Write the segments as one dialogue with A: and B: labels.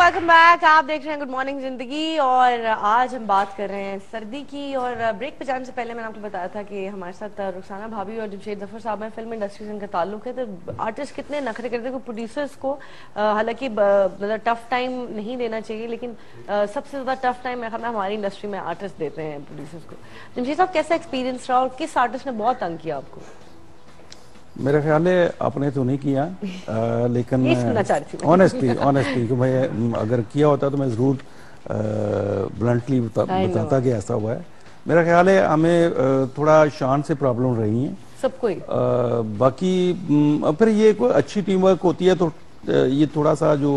A: Welcome back. आप देख रहे हैं गुड मॉर्निंग जिंदगी और आज हम बात कर रहे हैं सर्दी की। और ब्रेक पे जाने से पहले मैंने आपको बताया था कि हमारे साथ रुखसाना भाभी और जमशेद जफर साहब हैं। फिल्म इंडस्ट्री से इनका ताल्लुक है। तो आर्टिस्ट कितने नखरे करते हैं, प्रोड्यूसर्स को हालांकि मतलब टफ टाइम नहीं देना चाहिए, लेकिन सबसे ज्यादा टफ टाइम मेरे ख्याल में हमारी इंडस्ट्री में आर्टिस्ट देते हैं प्रोड्यूसर्स को। जमशेद साहब, कैसा एक्सपीरियंस रहा और किस आर्टिस्ट ने बहुत तंग किया आपको?
B: मेरा ख्याल है आपने तो नहीं किया, लेकिन ऑनेस्टली कि मैं अगर किया होता तो मैं जरूर ब्लंटली बताता कि ऐसा हुआ है। मेरा ख्याल है हमें थोड़ा शान से प्रॉब्लम रही है
A: सबको ही।
B: बाकी फिर ये कोई अच्छी टीम वर्क होती है तो ये थोड़ा सा जो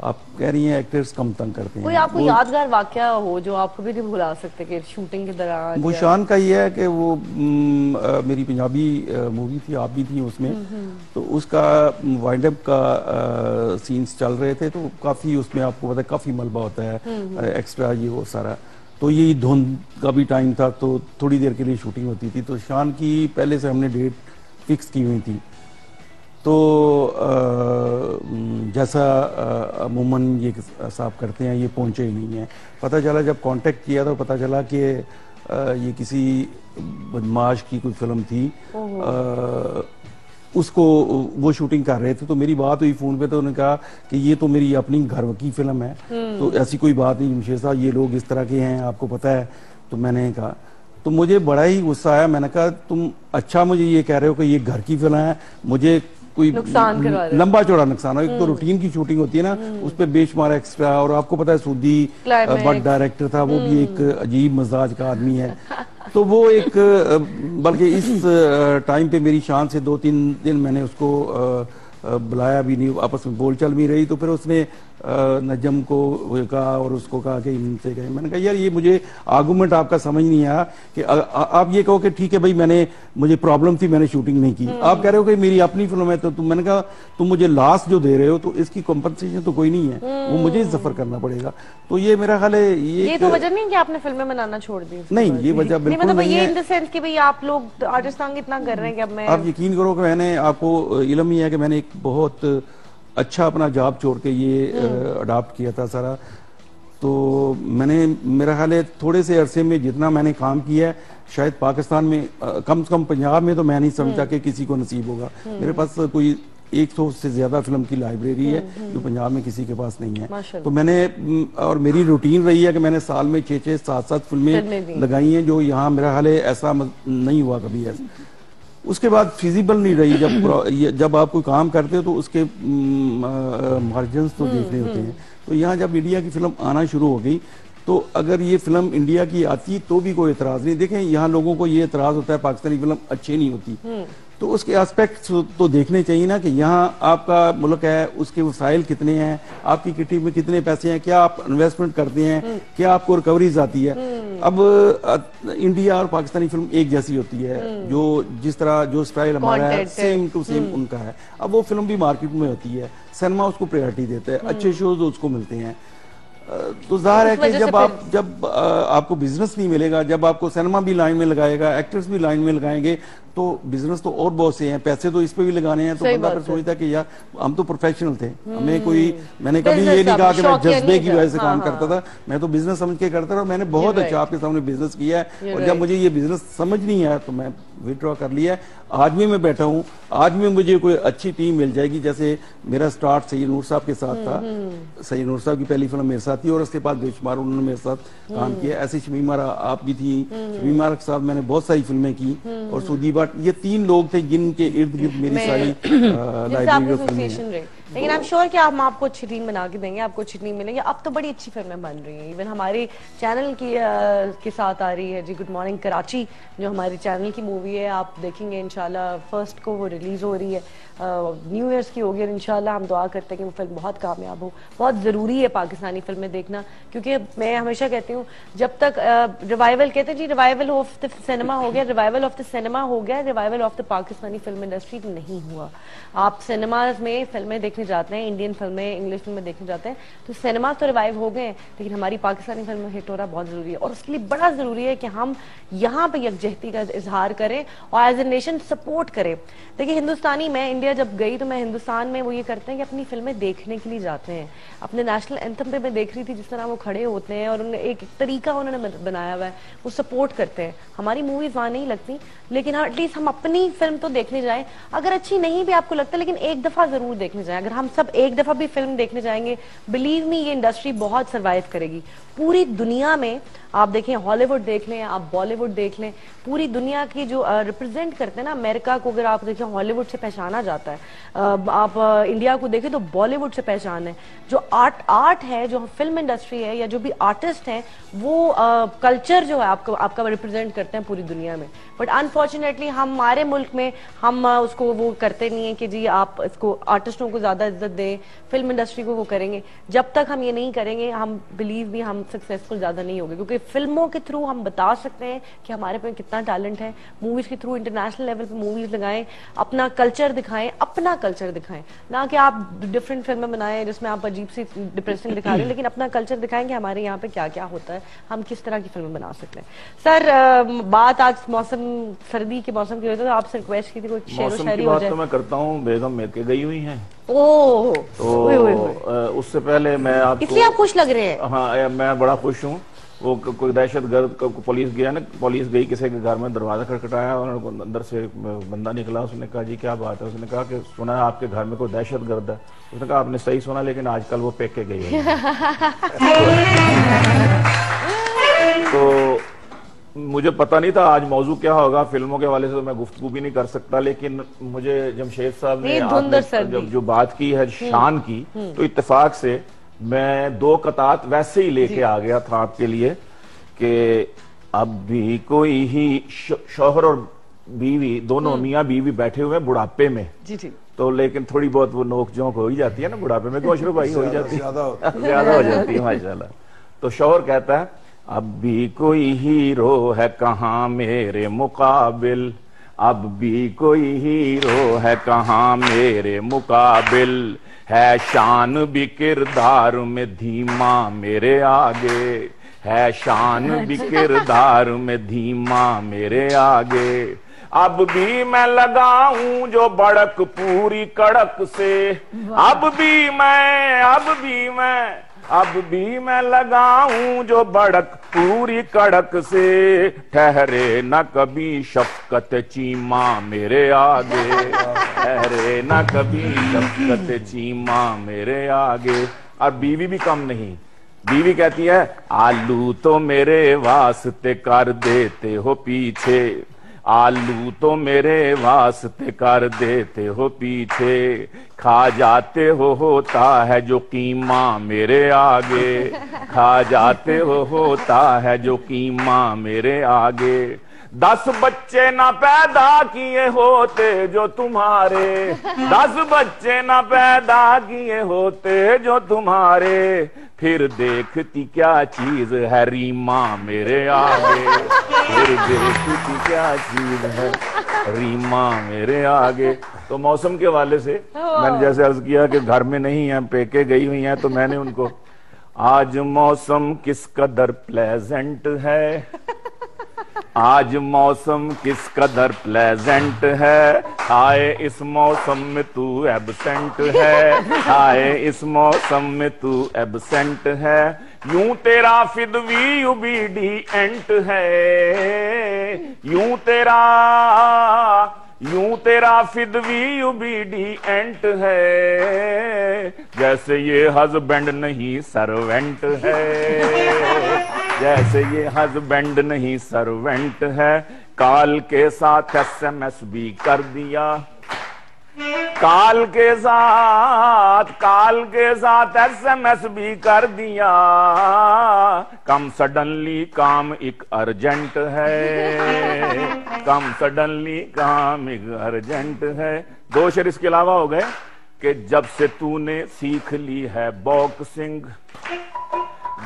B: आप कह रही हैं एक्टर्स कम तंग करते हैं।
A: कोई आपको यादगार वाकया हो जो आपको भी नहीं भुला सकते कि शूटिंग के दौरान?
B: वो शान का ये है कि वो मेरी पंजाबी मूवी थी, आप भी थी उसमें, तो उसका वाइंड अप का सीन्स चल रहे थे, तो काफी उसमें आपको पता है काफी मलबा होता है एक्स्ट्रा ये वो सारा। तो ये धुंध का भी टाइम था तो थोड़ी देर के लिए शूटिंग होती थी, तो शान की पहले से हमने डेट फिक्स की हुई थी। तो जैसा अमूमन ये साहब करते हैं, ये पहुंचे ही नहीं है। पता चला जब कांटेक्ट किया तो पता चला कि ये किसी बदमाश की कोई फिल्म थी, उसको वो शूटिंग कर रहे थे। तो मेरी बात हुई फोन पे, तो उन्होंने कहा कि ये तो मेरी अपनी घर की फिल्म है, तो ऐसी कोई बात नहीं जमशेद साहब, ये लोग इस तरह के हैं, आपको पता है। तो मैंने कहा, तो मुझे बड़ा ही गुस्सा आया। मैंने कहा तुम अच्छा मुझे ये कह रहे हो कि ये घर की फिल्म है, मुझे कोई लंबा चौड़ा नुकसान हो। एक तो रूटीन की शूटिंग होती है ना, उस पर बेशुमार एक्स्ट्रा, और आपको पता है सूदी बट डायरेक्टर था, वो भी एक अजीब मजाज का आदमी है। तो वो एक बल्कि इस टाइम पे मेरी शान से 2-3 दिन मैंने उसको बुलाया भी नहीं, आपस में बोलचाल भी रही। तो फिर उसने नजम को कहा और उसको कहा कि इनसे गए। मैंने कहा यार ये मुझे आर्गूमेंट आपका समझ नहीं आया कि आप ये कहो कि ठीक है भाई मुझे प्रॉब्लम थी, मैंने शूटिंग नहीं की। आप कह रहे हो कि मेरी अपनी फिल्म है, तो मैंने कहा तुम मुझे लास्ट जो दे रहे हो तो इसकी कॉम्पनसेशन तो कोई नहीं है, वो मुझे सफर करना पड़ेगा। तो ये मेरा ख्याल है
A: ये तो वजह नहीं कि आपने फिल्में बनाना छोड़ दी?
B: नहीं, ये वजह बिल्कुल नहीं है।
A: ये इन द सेंस कि भाई आप लोग आर्टिस्ट इतना कर रहे हैं कि अब मैं,
B: आप यकीन करो कि मैंने, आपको इल्म ही है कि मैंने एक बहुत अच्छा अपना जॉब छोड़ के ये अडॉप्ट किया था सारा। तो मैंने, मेरा ख्याल है थोड़े से अरसे में जितना मैंने काम किया है, शायद पाकिस्तान में कम से कम पंजाब में तो मैं नहीं समझता कि किसी को नसीब होगा। मेरे पास कोई 100 से ज्यादा फिल्म की लाइब्रेरी है जो पंजाब में किसी के पास नहीं है। तो मैंने, और मेरी रूटीन रही है कि मैंने साल में 6-6, 7-7 फिल्में लगाई हैं, जो यहाँ मेरा ख्याल है ऐसा नहीं हुआ कभी ऐसा। उसके बाद फिजिबल नहीं रही। जब आप कोई काम करते हो तो उसके मार्जिन तो देखने होते हैं। तो यहाँ जब इंडिया की फिल्म आना शुरू हो गई, तो अगर ये फिल्म इंडिया की आती तो भी कोई एतराज नहीं। देखें, यहाँ लोगों को ये एतराज होता है पाकिस्तानी फिल्म अच्छी नहीं होती, तो उसके एस्पेक्ट्स तो देखने चाहिए ना कि यहाँ आपका मुल्क है, उसके वसाइल कितने हैं, आपकी किटी में कितने पैसे हैं, क्या आप इन्वेस्टमेंट करते हैं, क्या आपको रिकवरीज आती है। अब इंडिया और पाकिस्तानी फिल्म एक जैसी होती है, जो जिस तरह जो स्टाइल हमारा है सेम टू सेम उनका है। अब वो फिल्म भी मार्केट में होती है, सिनेमा उसको प्रायोरिटी देता है, अच्छे शोज उसको मिलते हैं। तो जाहिर है कि जब आपको बिजनेस नहीं मिलेगा, जब आपको सिनेमा भी लाइन में लगाएगा, एक्टर्स भी लाइन में लगाएंगे, तो बिजनेस तो और बहुत से हैं, पैसे तो इस पे भी लगाने हैं। तो बंदा फिर सोचता है कि यार हम तो प्रोफेशनल थे, हमें कोई, मैंने कभी ये नहीं कहा कि मैं जज्बे की वजह से काम करता था, मैं तो बिजनेस समझ के करता था। मैंने बहुत अच्छा आपके सामने बिजनेस किया है, और जब मुझे ये बिजनेस समझ नहीं आया तो मैं विथड्रॉ कर लिया। आज भी मैं बैठा हूँ, आज भी मुझे कोई अच्छी टीम मिल जाएगी। जैसे मेरा स्टार्ट सैयद नूर साहब के साथ था, सैयद नूर साहब की पहली फिल्म मेरे साथ थी, और उसके बाद बेशुमार उन्होंने मेरे साथ काम किया। ऐसे शमीमा आप भी थी, शमीमा के साथ मैंने बहुत सारी फिल्में की, और सुदी भट्ट, ये 3 लोग थे जिनके इर्द गिर्द मेरी सारी लाइब्रेरी फिल्में।
A: लेकिन आई एम श्योर कि हम आपको अच्छी टीम बना के देंगे, आपको अच्छी टीम मिलेगी। अब तो बड़ी अच्छी फिल्में बन रही हैं, इवन हमारे चैनल की के साथ आ रही है जी गुड मॉर्निंग कराची, जो हमारे चैनल की मूवी है। आप देखेंगे इंशाल्लाह 1 को वो रिलीज हो रही है, न्यू ईयर्स की होगी, और इंशाल्लाह हम दुआ करते हैं कि वो फिल्म बहुत कामयाब हो। बहुत ज़रूरी है पाकिस्तानी फिल्में देखना, क्योंकि मैं हमेशा कहती हूँ जब तक रिवाइवल, कहते हैं जी रिवाइवल ऑफ द सिनेमा हो गया, रिवाइवल ऑफ द सिनेमा हो गया, revival of the Pakistani film industry नहीं हुआ। आप सिनेमाज में फिल्में देखने जाते हैं, इंडियन फिल्में, इंग्लिश फिल्में देखने जाते हैं, तो सिनेमा तो रिवाइव हो गए, लेकिन हमारी पाकिस्तानी फिल्में हिट हो रहा बहुत जरूरी है। और उसके लिए बड़ा जरूरी है कि हम यहाँ पे यकजहती का इजहार करें और एज ए नेशन सपोर्ट करें। देखिए हिंदुस्तानी, मैं इंडिया जब गई तो मैं हिंदुस्तान में वो ये करते हैं कि अपनी फिल्में देखने के लिए जाते हैं। अपने नेशनल एंथम पे मैं देख रही थी जिस तरह वो खड़े होते हैं और उन्हें एक तरीका उन्होंने बनाया हुआ है, वो सपोर्ट करते हैं। हमारी मूवीज वहां नहीं लगती, लेकिन एटलीस्ट हम अपनी फिल्म तो देखने जाएं। अगर अच्छी नहीं भी आपको लगता, लेकिन एक दफा जरूर देखने जाएं। अगर हम सब एक दफा भी फिल्म देखने जाएंगे, बिलीव मी, ये इंडस्ट्री बहुत सर्वाइव करेगी। पूरी दुनिया में आप देखें, हॉलीवुड देख लें, आप बॉलीवुड देख लें, पूरी दुनिया की जो रिप्रेजेंट करते हैं ना अमेरिका को, अगर आप देखें हॉलीवुड से पहचाना जाता है। आप इंडिया को देखें तो बॉलीवुड से पहचान है। जो आर्ट है, जो फिल्म इंडस्ट्री है, या जो भी आर्टिस्ट हैं, वो कल्चर जो है आपका रिप्रेजेंट करते हैं पूरी दुनिया में। बट अनफॉर्चुनेटली हमारे मुल्क में हम उसको वो करते नहीं है कि जी आप इसको आर्टिस्टों को ज्यादा इज्जत दें, फिल्म इंडस्ट्री को वो करेंगे। जब तक हम ये नहीं करेंगे, हम बिलीव भी हम सक्सेसफुल ज्यादा नहीं होंगे, क्योंकि फिल्मों के थ्रू हम बता सकते हैं कि हमारे पे कितना टैलेंट है। मूवीज के थ्रू इंटरनेशनल लेवल पे मूवीज लगाएं, अपना कल्चर दिखाएं, अपना कल्चर दिखाएं, ना कि आप डिफरेंट फिल्में बनाएं जिसमें आप अजीब सी डिप्रेसिंग दिखा रहे हैं, लेकिन अपना कल्चर दिखाएं कि हमारे यहाँ पे क्या क्या होता है, हम किस तरह की फिल्में बना सकते हैं। सर बात आज मौसम, सर्दी के मौसम की वजह से आपसे रिक्वेस्ट की थी कोई शेरो शायरी हो जाए।
C: तो मैं करता हूँ, बेगम मेके गई हुई हैं।
A: ओह,
C: तो उससे पहले मैं आपको,
A: इसलिए आप खुश लग रहे हैं?
C: हाँ, मैं बड़ा खुश हूँ। वो कोई दहशतगर्द पुलिस गया ना, पुलिस गई किसी के घर में, दरवाजा खटखटाया और अंदर से बंदा निकला। उसने कहा जी क्या बात है? उसने कहा कि सुना है आपके घर में कोई दहशतगर्द है। उसने कहा आपने सही सुना, लेकिन आजकल वो पेक के गई है। तो मुझे पता नहीं था आज मौजू क्या होगा। फिल्मों के हवाले से तो मैं गुफ्तगू भी नहीं कर सकता, लेकिन मुझे जमशेद साहब ने जब जो बात की है शान की, तो इत्तेफाक से मैं दो कतात वैसे ही लेके आ गया था आपके लिए कि अब भी कोई ही शौहर और बीवी दोनों मियाँ बीवी बैठे हुए हैं बुढ़ापे में।
A: जी जी।
C: तो लेकिन थोड़ी बहुत वो नोक झोंक हो ही जाती है ना बुढ़ापे में, गोशरो भाई हो ही जाती है, ज्यादा हो जाती है माशाल्लाह। तो शौहर कहता है अब भी कोई हीरो है कहाँ मेरे मुकाबिल, अब भी कोई हीरो है कहाँ मेरे मुकाबिल, है शान भी किरदार में धीमा मेरे आगे, है शान भी किरदार में धीमा मेरे आगे। अब भी मैं लगाऊं जो बड़क पूरी कड़क से, अब भी मैं लगाऊं जो बड़क पूरी कड़क से, ठहरे न कभी शफकत चीमा मेरे आगे, ठहरे न कभी शफकत चीमा मेरे आगे। और बीवी भी कम नहीं, बीवी कहती है आलू तो मेरे वास्ते कर देते हो पीछे, आलू तो मेरे वास्ते कर देते हो पीछे, खा जाते हो होता है जो कीमा मेरे आगे, खा जाते हो होता है जो कीमा मेरे आगे। 10 बच्चे ना पैदा किए होते जो तुम्हारे, 10 बच्चे ना पैदा किए होते जो तुम्हारे, फिर देखती क्या चीज है रीमा मेरे आगे, फिर देखती क्या चीज है रीमा मेरे आगे। तो मौसम के हवाले से मैंने जैसे अर्ज किया कि घर में नहीं है, पेके गई हुई हैं, तो मैंने उनको आज मौसम किस कदर प्लेजेंट है, आज मौसम किस कदर प्लेजेंट है, आए इस मौसम में तू एबसेंट है, आए इस मौसम में तू एबसेंट है, यूं तेरा फिदवी ओबीडिएंट है, यूं तेरा फिदवी ओबीडिएंट है, जैसे ये हस्बैंड नहीं सर्वेंट है, जैसे ये हस्बैंड नहीं सर्वेंट है। काल के साथ SMS भी कर दिया, काल के साथ SMS भी कर दिया, कम सडनली काम एक अर्जेंट है, कम सडनली काम एक अर्जेंट है। 2 शेर इसके अलावा हो गए कि जब से तूने सीख ली है बॉक्सिंग,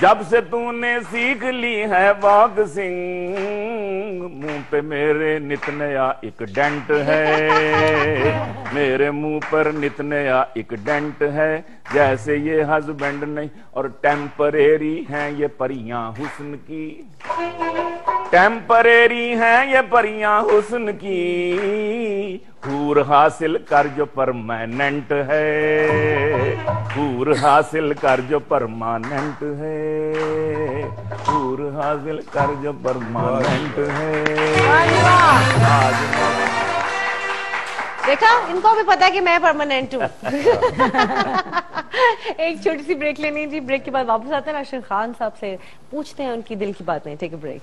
C: जब से तूने सीख ली है बॉक्सिंग, मुंह पे मेरे नित नया एक डेंट है, मेरे मुंह पर नित नया एक डेंट है। जैसे ये हस्बैंड नहीं और टेम्परेरी हैं ये परियां हुस्न की, टेम्परेरी हैं ये परियां हुस्न की, हूर हासिल कर जो परमानेंट है, हूर हासिल कर जो परमानेंट है, हूर हासिल कर जो परमानेंट है।
A: देखा, इनको भी पता है कि मैं परमानेंट हूँ। एक छोटी सी ब्रेक लेनी जी, ब्रेक के बाद वापस आते हैं अशर खान साहब से, पूछते हैं उनकी दिल की बातें। Take a break.